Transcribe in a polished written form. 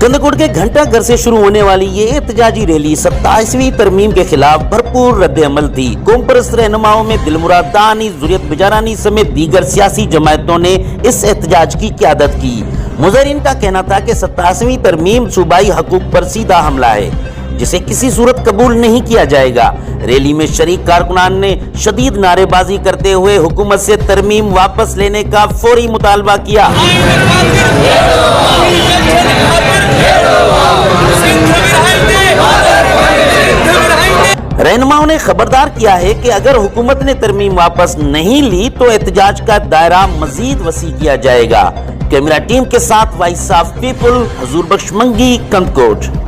گندگوڑ کے گھنٹہ گھر سے شروع ہونے والی یہ احتجاجی ریلی 27ویں ترمیم کے خلاف بھرپور رد عمل تھی۔ قوم پرست رہنماؤں میں دلمرادانی، ذریت بجارانی سمیت دیگر سیاسی جماعتوں نے اس احتجاج کی قیادت کی۔ مظاہرین کا کہنا تھا کہ 27ویں ترمیم صوبائی حقوق پر سیدھا حملہ ہے جسے کسی صورت قبول نہیں کیا جائے گا۔ ریلی میں شریک کارکنان نے شدید نعرے بازی کرتے ہوئے حکومت سے ترمیم واپس لینے کا فوری مطالبہ کیا۔ رہنماؤں نے خبردار کیا ہے کہ اگر حکومت نے ترمیم واپس نہیں لی تو احتجاج کا دائرہ مزید وسیع کیا جائے گا۔ کیمرہ ٹیم کے ساتھ وائس آف پیپل، حضور بخش منگی، کندکوٹ۔